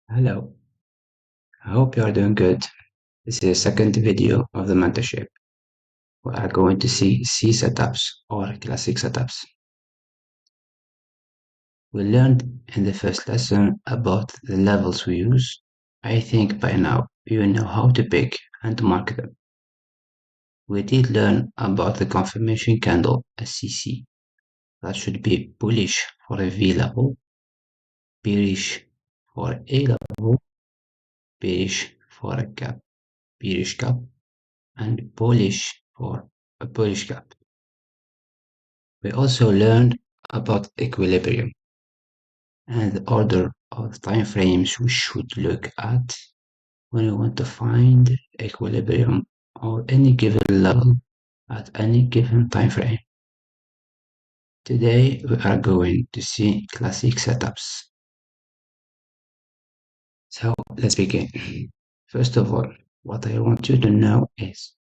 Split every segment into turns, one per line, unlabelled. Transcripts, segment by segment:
Hello, I hope you are doing good. This is the second video of the mentorship. We are going to see C setups or classic setups. We learned in the first lesson about the levels we use. I think by now you know how to pick and to mark them. We did learn about the confirmation candle, a CC, that should be bullish for a V level, bearish for A level, bearish for a gap, bearish gap, and bullish for a bullish gap. We also learned about equilibrium and the order of time frames we should look at when we want to find equilibrium or any given level at any given time frame. Today we are going to see classic setups. So let's begin. First of all, what I want you to know is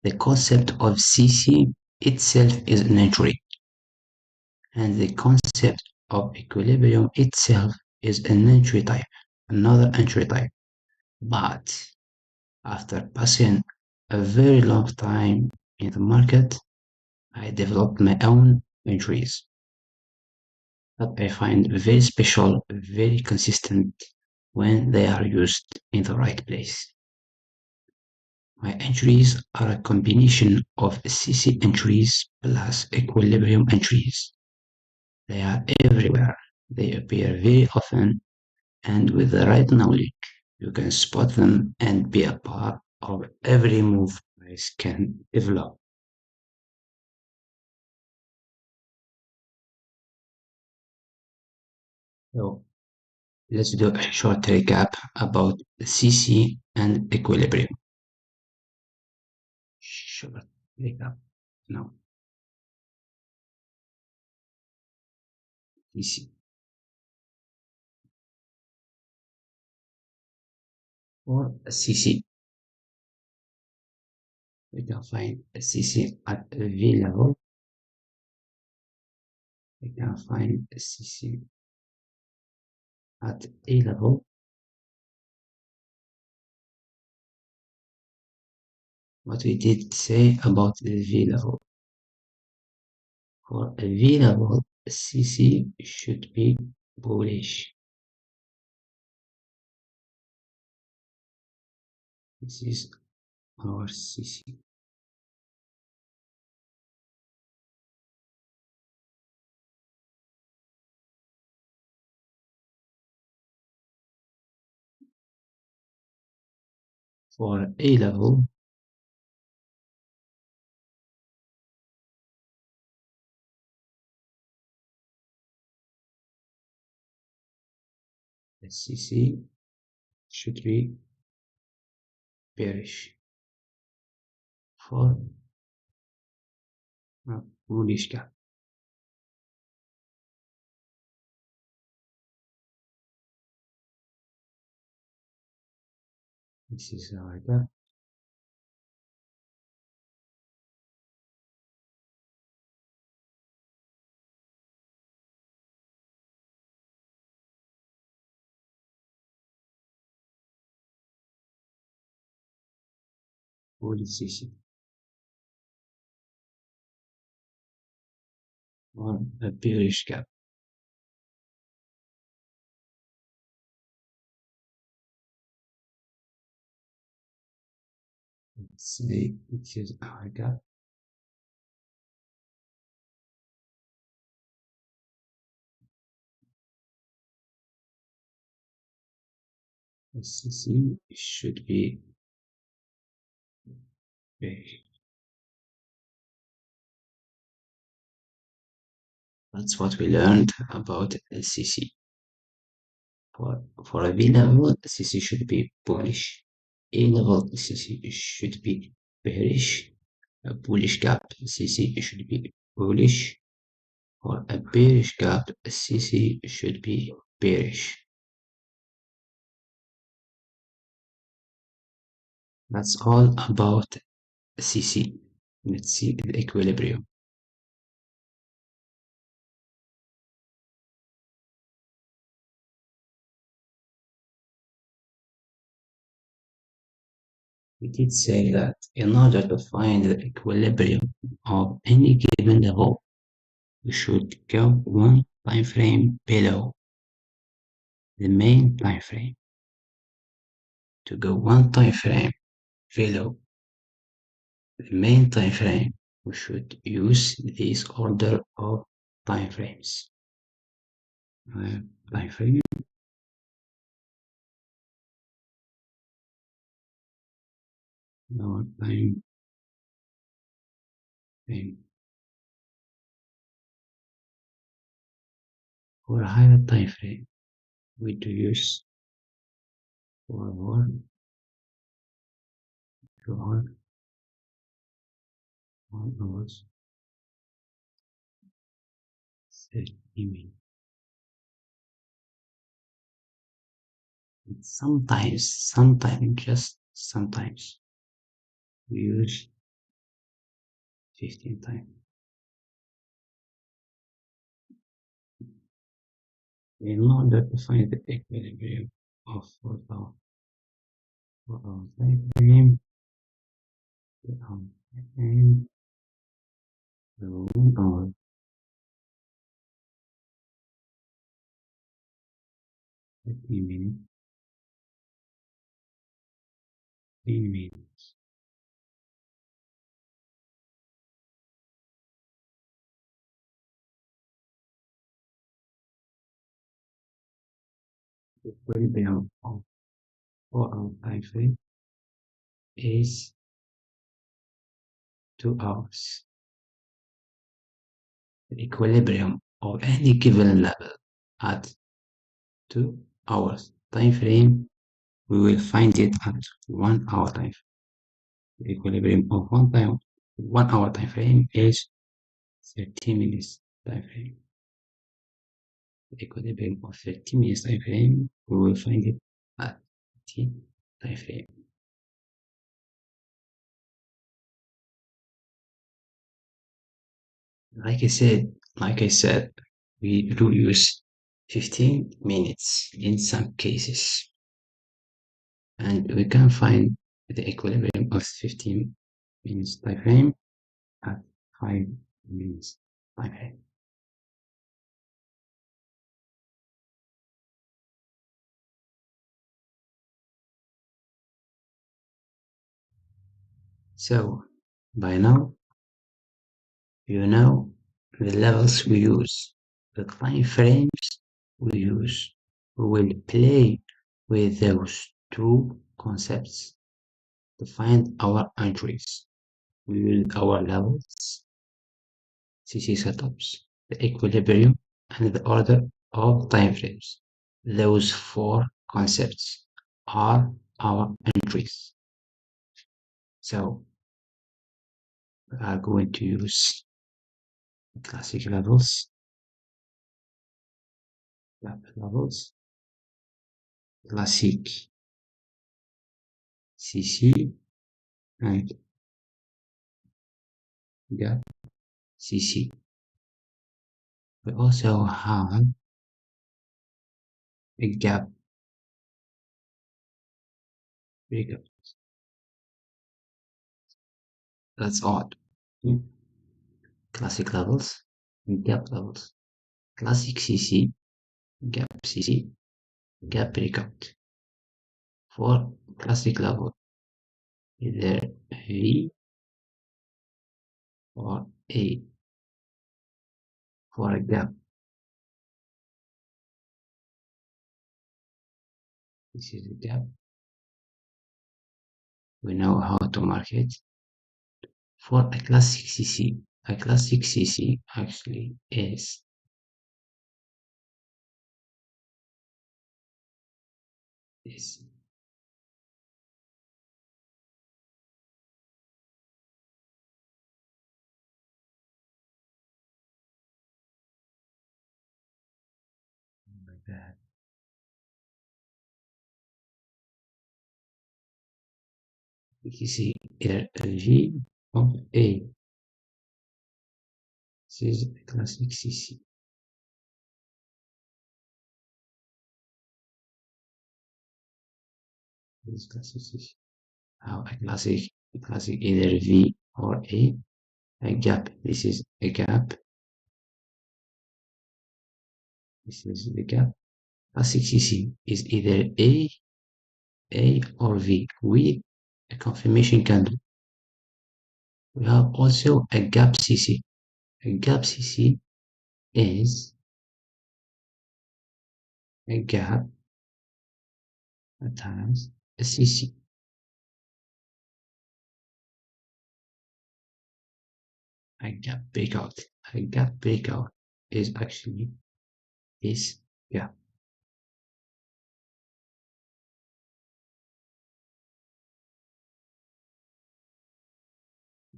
the concept of CC itself is an entry, and the concept of equilibrium itself is an entry type, another entry type. But after passing a very long time in the market, I developed my own entries that I find very special, very consistent when they are used in the right place. My entries are a combination of CC entries plus equilibrium entries. They are everywhere. They appear very often, and with the right knowledge, you can spot them and be a part of every move price can develop. So let's do a short recap about CC and equilibrium. Short recap. Now, CC. For a CC, we can find a CC at a V level. We can find a CC at A level. What we did say about the V level. For a V level, a CC should be bullish. This is our CC. For A level, the CC should be bearish. For a bullish gap, this is our gap. Bullish CC. Or a bearish gap. Let's say it is our gap. The CC should be bearish. That's what we learned about the CC. For a V level, CC should be bullish. A level, CC should be bearish. A bullish gap, CC should be bullish. For a bearish gap, CC should be bearish. That's all about CC. Let's see the equilibrium. we did say that in order to find the equilibrium of any given level, we should go one time frame below the main time frame. To go one time frame below the main time frame, we should use this order of time frames. Time frame or time frame. For a higher time frame, we do use forward to on 1 hours 30 minutes. Sometimes, just sometimes, we use 15 times. In order to find the equilibrium of 4 hour time frame, and the 1 hour 30 minutes, 10 minutes. The equilibrium of 4 hour time frame is 2 hours. The equilibrium of any given level at 2 hours time frame, we will find it at 1 hour time frame. The equilibrium of 1 hour time frame is 30 minutes time frame. The equilibrium of 30 minutes time frame, we will find it at 10 time frame. Like I said, we do use 15 minutes in some cases, and we can find the equilibrium of 15 minutes time frame at 5 minutes time frame. So by now, you know the levels we use, the time frames we use. We will play with those two concepts to find our entries. We use our levels, CC setups, the equilibrium, and the order of time frames. Those four concepts are our entries. So we are going to use classic levels, classic CC, and gap CC. We also have a gap breakup. That's odd. Classic levels and gap levels. Classic CC, gap CC, gap breakout. For classic level, either V or A. For a gap, this is the gap. We know how to mark it. For a classic CC actually is this. Like that. We can see either a V or A. This is a classic CC. This is classic CC. a classic either V or a gap. This is a gap. This is the gap. Classic CC is either A or V with a confirmation candle. We have also a gap CC. A gap CC is a gap that has a CC. A gap breakout. A gap breakout is actually this gap.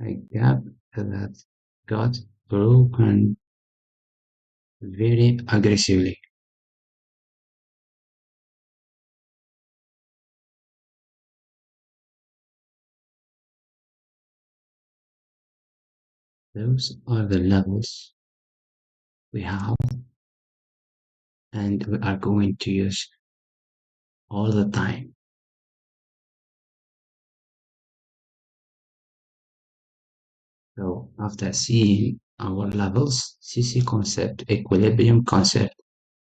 A gap that got broken very aggressively. Those are the levels we have and we are going to use all the time. So after seeing our levels, CC concept, equilibrium concept,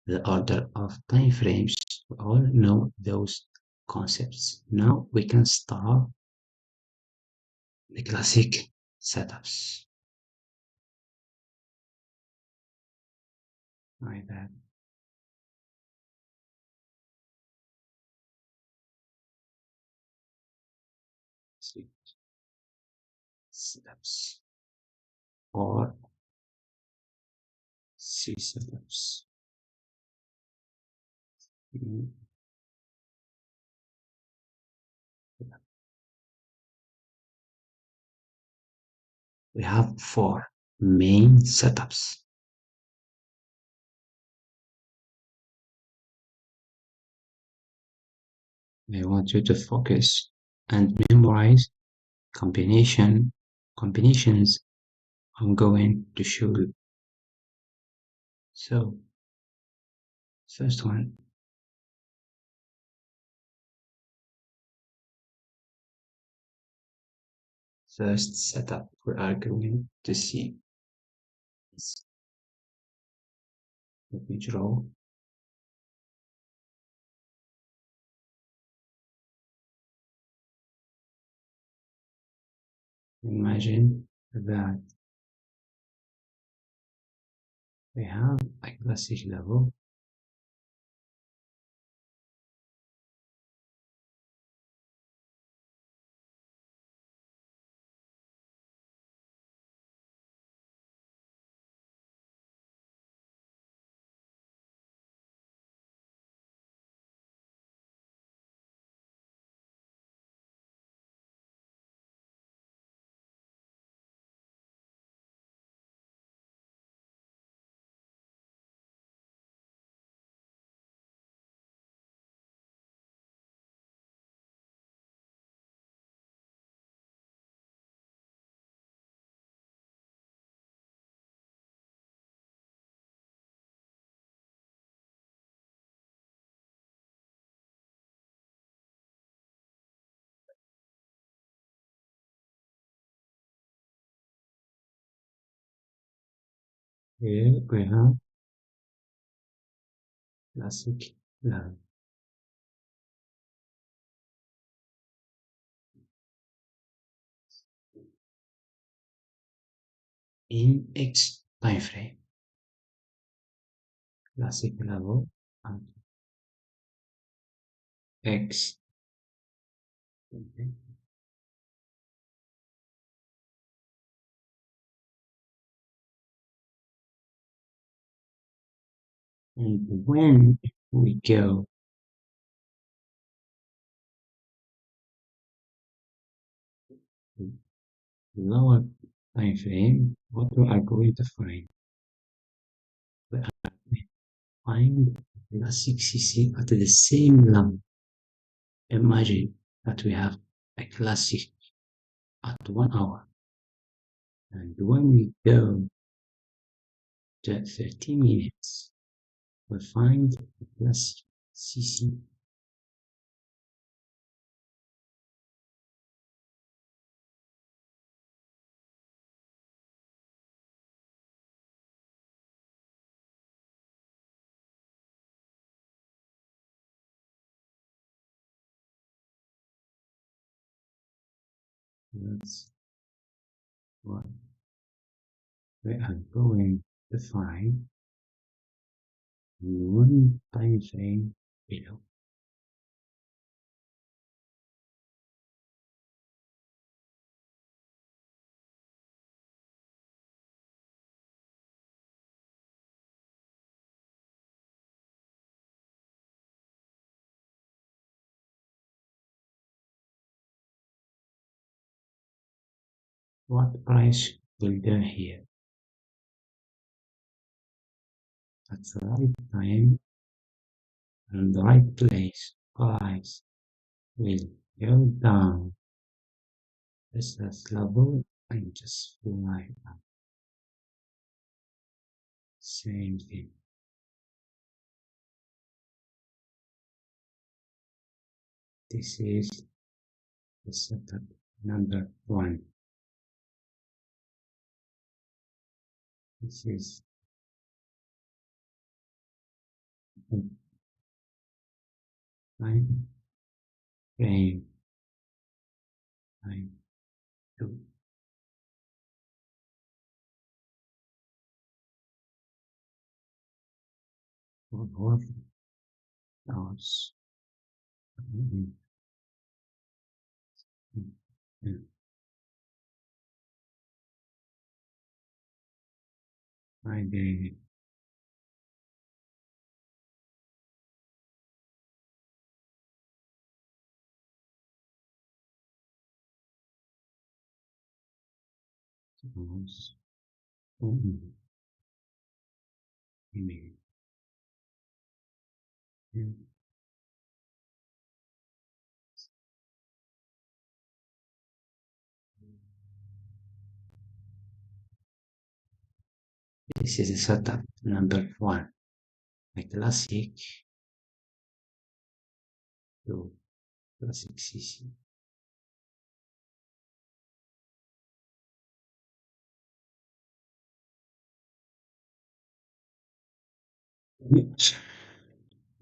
the order of time frames, we all know those concepts. Now we can start the classic setups. My bad. Setups or C setups. Mm, We have four main setups. I want you to focus and memorize combinations I'm going to show you. So, first one, first setup we are going to see is, let me draw. Imagine that we have a classic level. Here we have classic level. In X time frame, classic level and X. Okay. And when we go to lower time frame, what we are going to find? We are going to find classic CC at the same level. Imagine that we have a classic at 1 hour. And when we go to 30 minutes, we find a classic CC That's what we are going to find in one time frame below. What price will go here? At the right time and the right place, price will go down. This is level and just fly up. Same thing. This is the setup number one. This is the time frame time two. For both hours. Friday, hours, email. This is the setup number one. The classic to classic CC.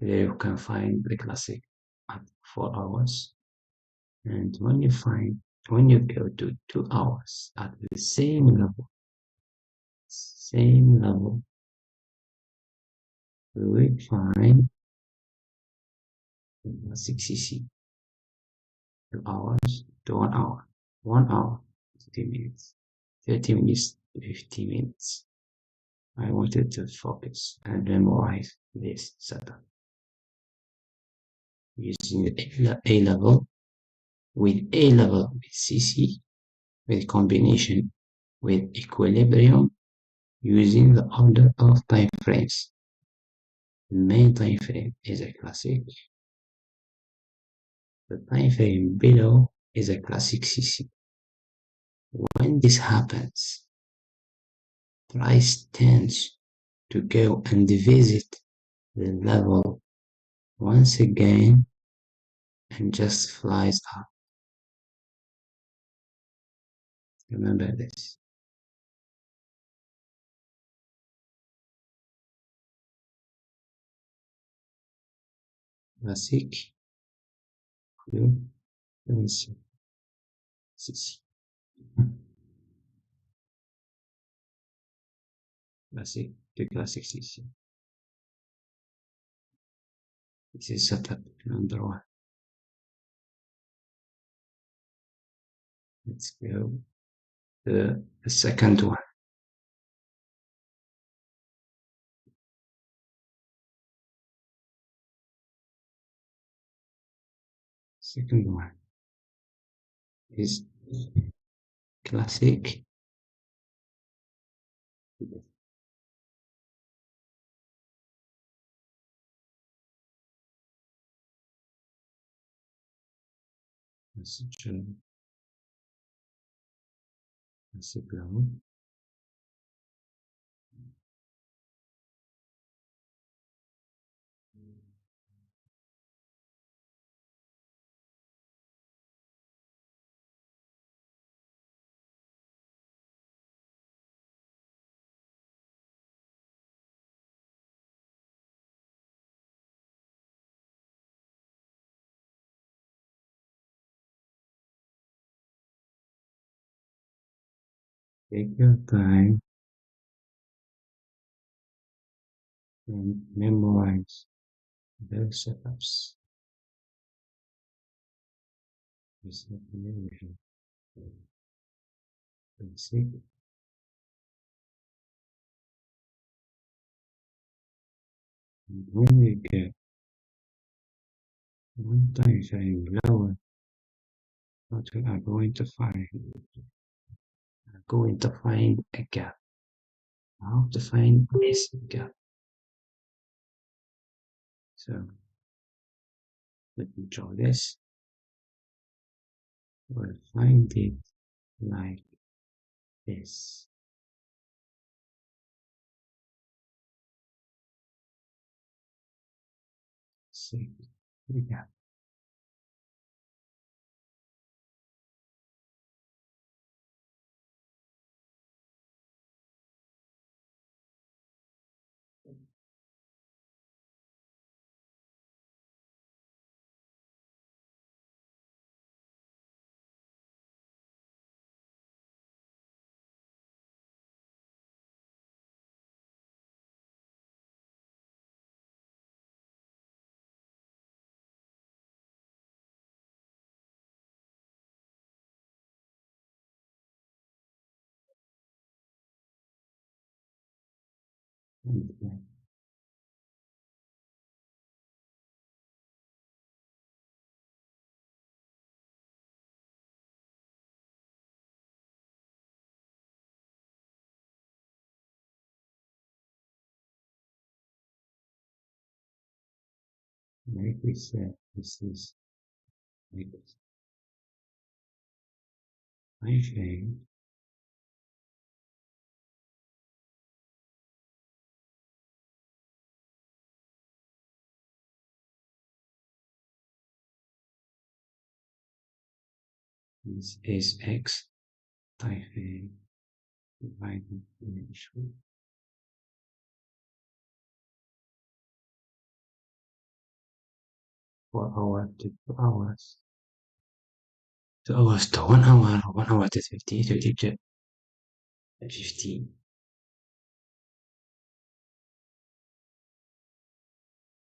There you can find the classic at 4 hours. And when you go to 2 hours at the same level, we will find the classic CC. 2 hours to 1 hour. 1 hour, 30 minutes. 30 minutes, 50 minutes. I wanted to focus and memorize this setup using the A level with CC with combination with equilibrium using the order of time frames. The main time frame is a classic. The time frame below is a classic CC. When this happens, price tends to go and visit the level once again and just flies up. Remember this. Classic, blue, and CC. Classic to classic CC. This is setup number one. Let's go to the second one. Second one is classic classic level. Take your time and memorize those setups. Reset memory. Basic. And when you get one time frame lower, what we are going to find? We are going to find a gap. How to find this gap? So let me draw this. We'll find it like this. See the gap. And like we said, this is like my frame. This is X time frame divided into 4 hours to 2 hours. 2 hours to 1 hour, 1 hour to 50, 50 to 15.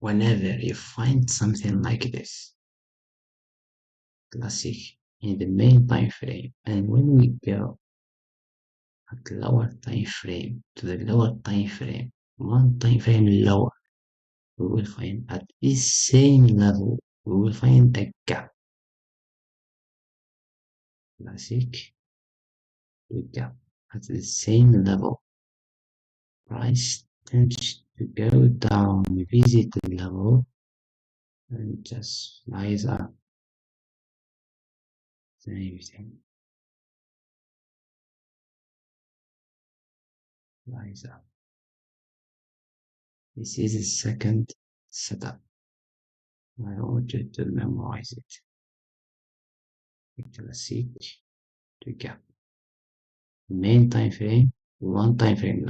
Whenever you find something like this, classic in the main time frame, and when we go at lower time frame to the lower time frame, one time frame lower, we will find at this same level, we will find a gap. Classic, the gap at the same level. Price tends to go down, visit the level, and just rise up. Same thing. Rise up. This is the second setup. I want you to memorize it. Classic to gap. Main time frame, one time frame.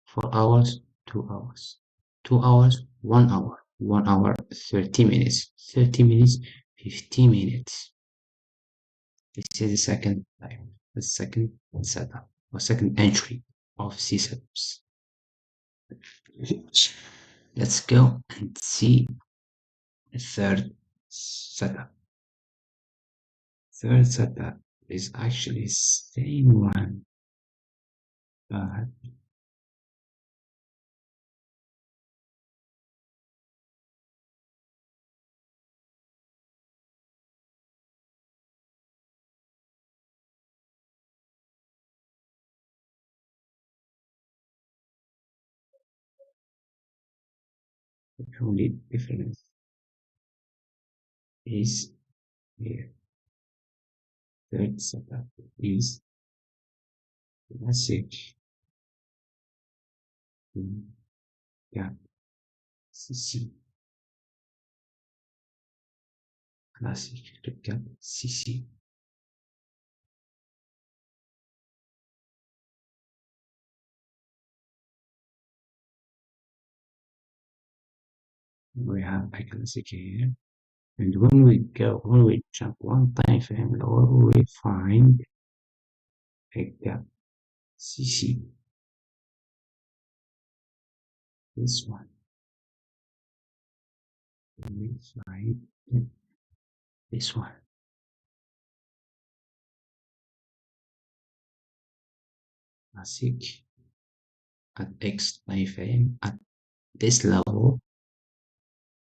4 hours, 2 hours. 2 hours, 1 hour. 1 hour, 30 minutes. 30 minutes, 15 minutes. This is the second time, the second setup, or second entry of C setups. Let's go and see the third setup. Third setup is actually same one, but the only difference is here. Third setup is message gap CC. Classic gap CC. We have a classic here. And when we jump one time frame lower, we find a gap CC. This one. We find this one. Classic at X time frame at this level,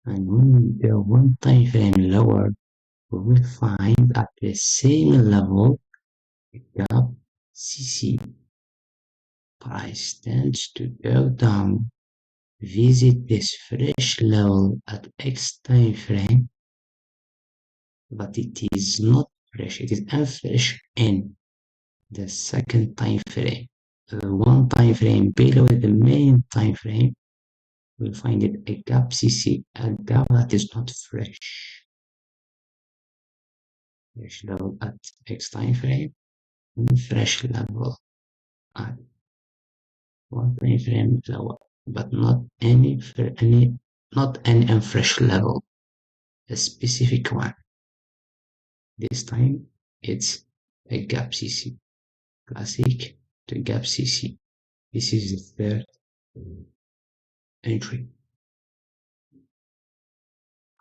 and when we go one time frame lower, we will find at the same level the gap CC. Price tends to go down. Visit this fresh level at X time frame, but it is not fresh, it is unfresh in the second time frame. The one time frame below the main time frame, we'll find it a gap CC, a gap that is not fresh. Fresh level at X time frame, and fresh level at one time frame lower, but not any unfresh level, a specific one. This time it's a gap CC, classic to gap CC. This is the third entry.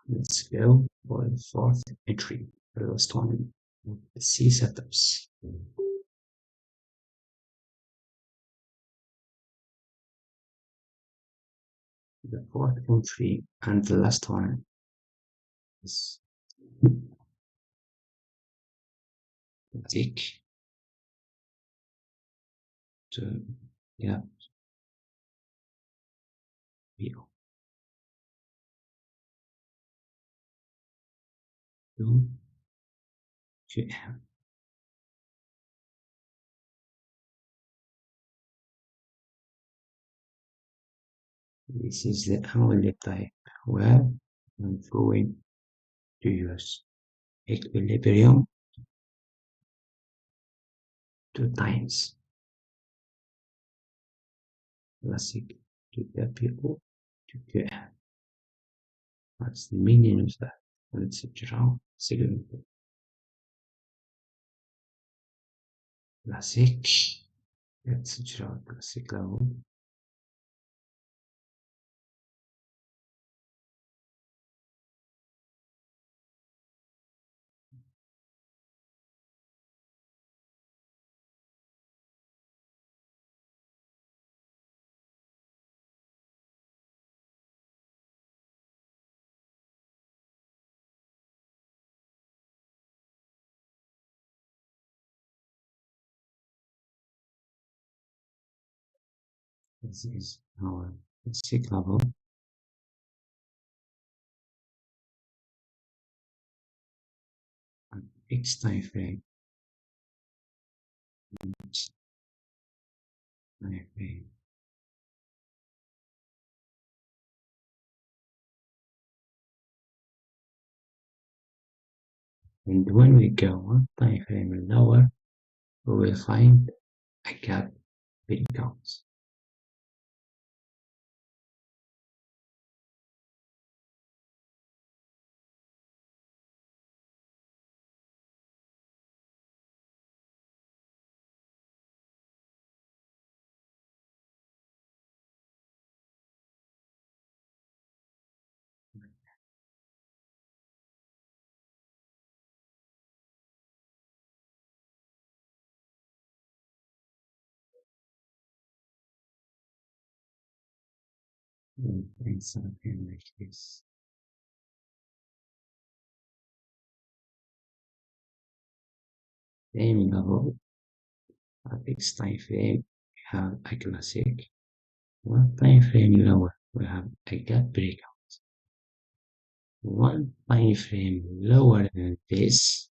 Let's go for the fourth entry, the last one, C setups. The fourth entry and the last one is tick to gap view. This is the only type where I'm going to use equilibrium 2 times. Classic to WO to QM. What's the meaning of that? Let's draw segment. Classic. Let's draw classic level. This is our classic level. And X time frame. Time frame. And when we go one time frame lower, we will find a gap breakouts. And something like this. Same level at X time frame, we have a classic. One time frame lower, we have a gap breakout. One time frame lower than this,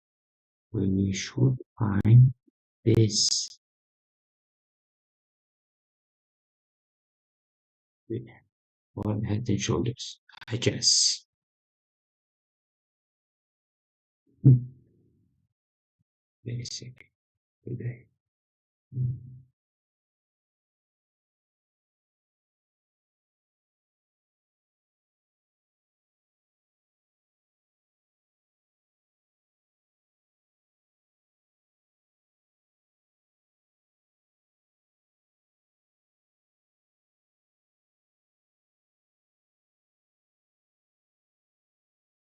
we should find this for head and shoulders, I guess. Very sick today.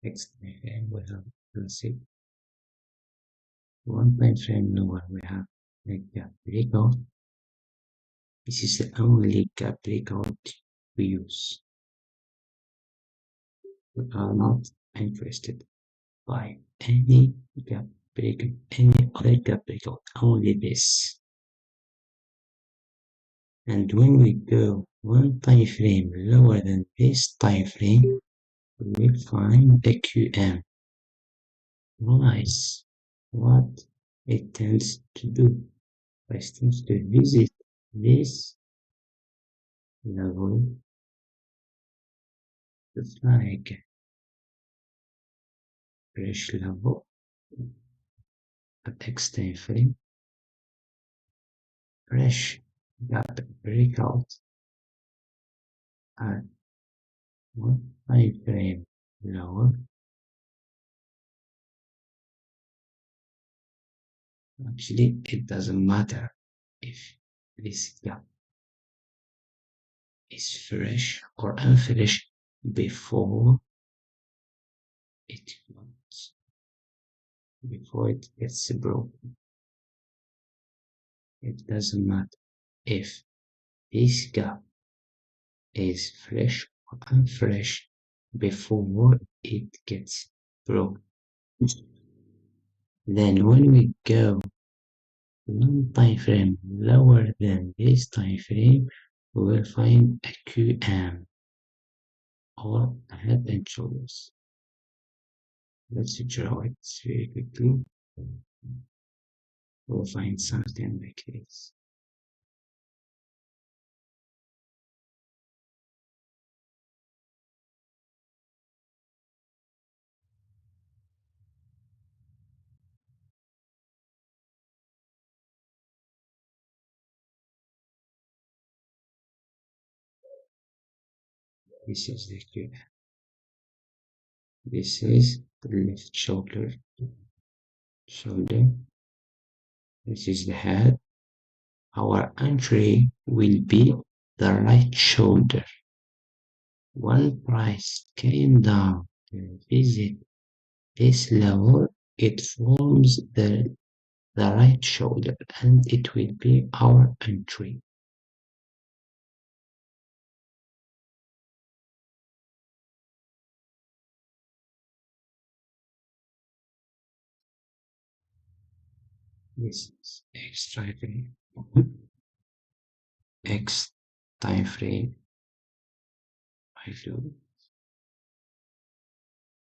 Next time frame we have classic. One time frame lower we have like gap breakout. This is the only gap breakout we use. We are not interested by any gap breakout, any other gap breakout, only this. And when we go one time frame lower than this time frame, we will find the QM. Nice. What it tends to do, it tends to visit this level, the flag, fresh level at X time frame, fresh gap breakout at one time frame lower. Actually, it doesn't matter if this gap is fresh or unfresh before it comes, before it gets broken. It doesn't matter if this gap is fresh or unfresh before it gets broken. Then when we go one time frame lower than this time frame, we will find a QM or a head and shoulders. Let's draw it very quickly. We'll find something like this. This is the QM. This is the left shoulder. This is the head. Our entry will be the right shoulder. When price came down to visit this level, it forms the right shoulder and it will be our entry. This is X time frame. X time frame. I do.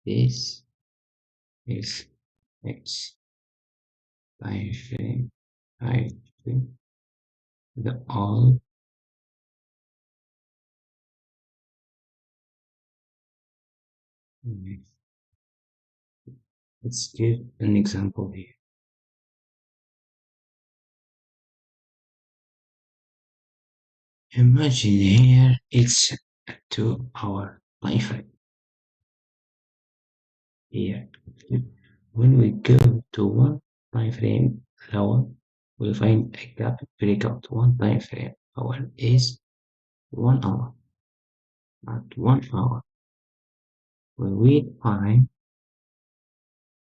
This is X time frame. I do. The all. Let's give an example here. Imagine here it's a 2 hour time frame. Here, when we go to one time frame lower, we'll find a gap breakout. One time frame lower is 1 hour. At 1 hour, when we find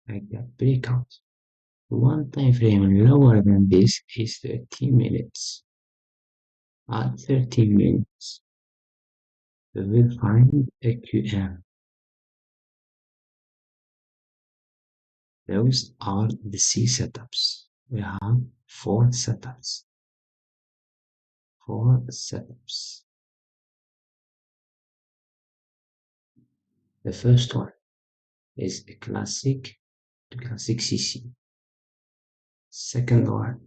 a gap breakout, one time frame lower than this is 30 minutes. At 30 minutes, we will find a QM. Those are the C setups. We have four setups. The first one is a classic CC. Second one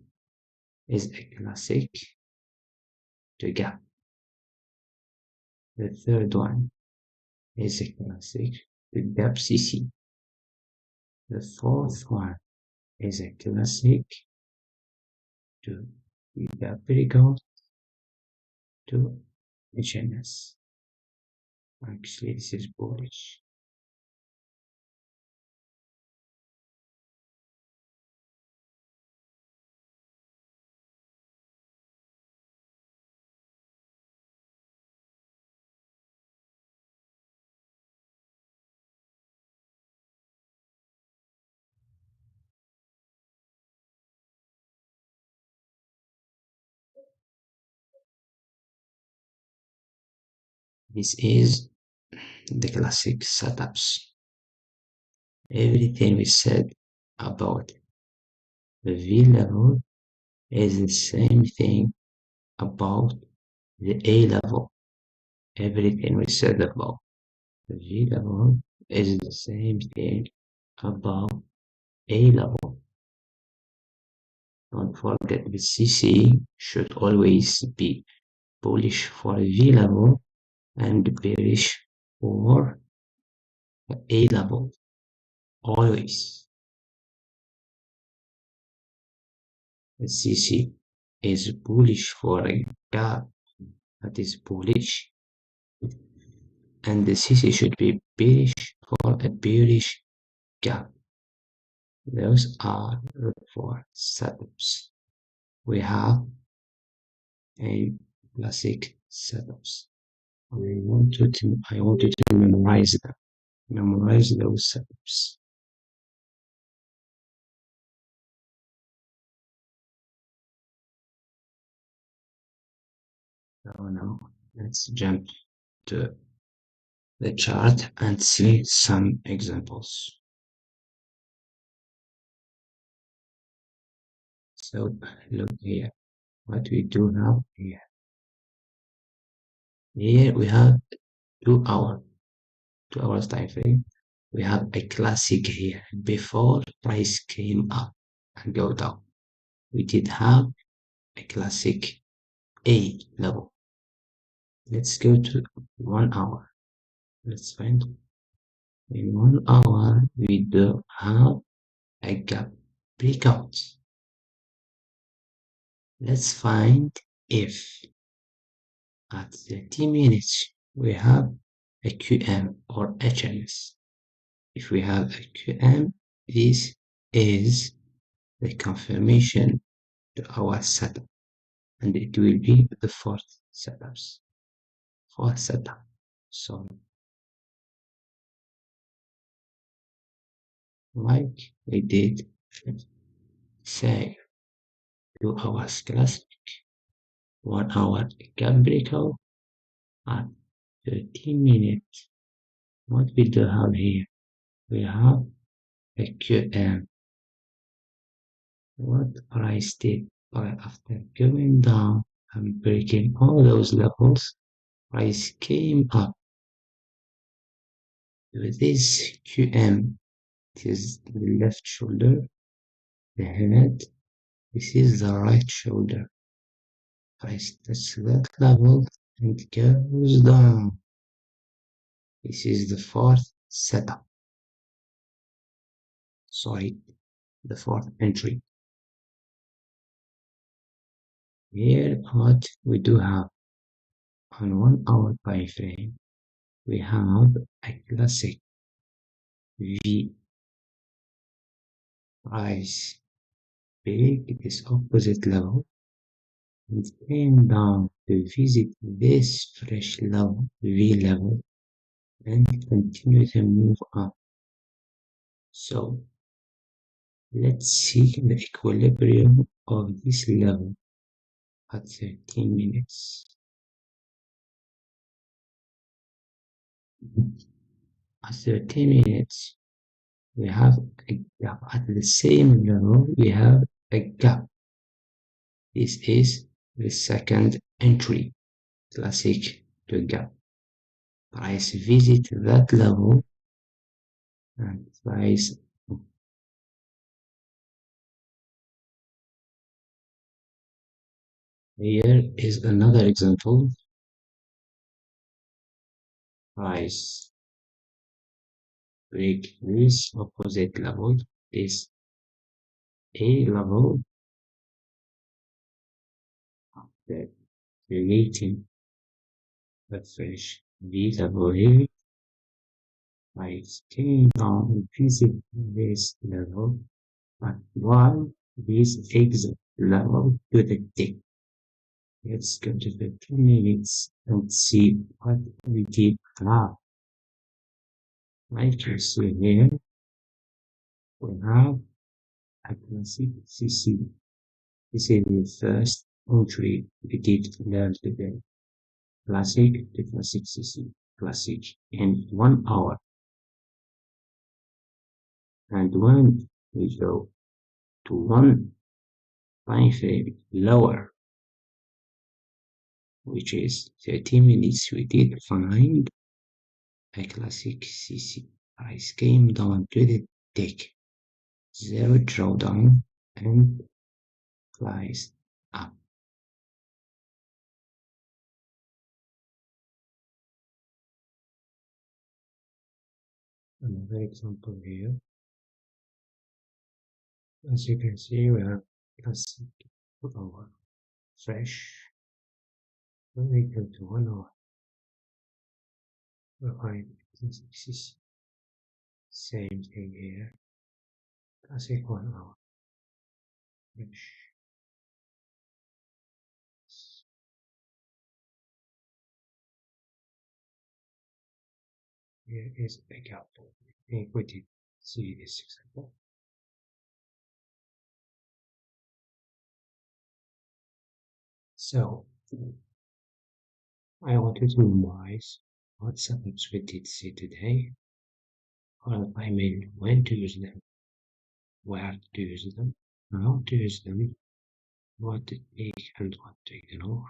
is a classic to gap. The third one is a classic to gap CC. The fourth one is a classic to gap breakout to HNS. Actually, this is bullish. This is the classic setups. Everything we said about the V level is the same thing about the A level. Everything we said about the V level is the same thing about A level. Don't forget the CC should always be bullish for V level and bearish for A level. Always. The CC is bullish for a gap that is bullish, and the CC should be bearish for a bearish gap. Those are the four setups. We have a classic setups. I want you to memorize them. Memorize those setups. So now let's jump to the chart and see some examples. So look here, what we do now here. Here we have 2 hours time frame. We have a classic here before price came up and go down. We did have a classic A level. Let's go to 1 hour. Let's find in 1 hour we do have a gap breakout. Let's find if at 30 minutes we have a QM or HMS. If we have a QM, this is the confirmation to our setup, and it will be the fourth setup. So like we did say 2 hours classic, 1 hour gap breakout at 13 minutes. What we do have here? We have a QM. What price did after going down and breaking all those levels, price came up with this QM. It is the left shoulder, the head. This is the right shoulder. Price touches that level and goes down. This is the fourth setup. Sorry, the fourth entry. Here what we do have on 1 hour time frame, we have a classic V price break this opposite level and came down to visit this fresh level, V level, and continue to move up. So let's see the equilibrium of this level at 13 minutes. At 13 minutes, we have a gap. At the same level, we have a gap. This is the second entry, classic to gap. Price visit that level and price here is another example. Price break this opposite level, this A level, after creating a fresh V level here. Price came down and visit this level, but while this exit level to the tick. Let's go to the 2 minutes and see what we did have. Like you see here, we have a classic CC. This is the first entry we did learn today. classic to classic CC, classic in 1 hour. And when we go to one time frame lower, which is 30 minutes, we did find a classic CC. Price came down to the deck, zero drawdown, and flies up. Another example here. As you can see, we have classic our fresh. When we go to 1 hour, we find classic CC. Same thing here. Classic 1 hour. Fresh. Here is a gap. Equity. See this example. So I wanted to revise what setups we did see today. I mean when to use them, where to use them, how to use them, what to take and what to ignore.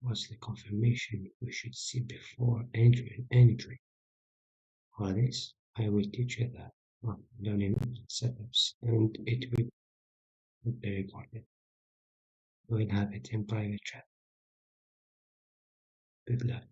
What's the confirmation we should see before entering any trade? For this, I will teach you that on learning setups, and it will be very important. We'll have it in private chat. Good luck.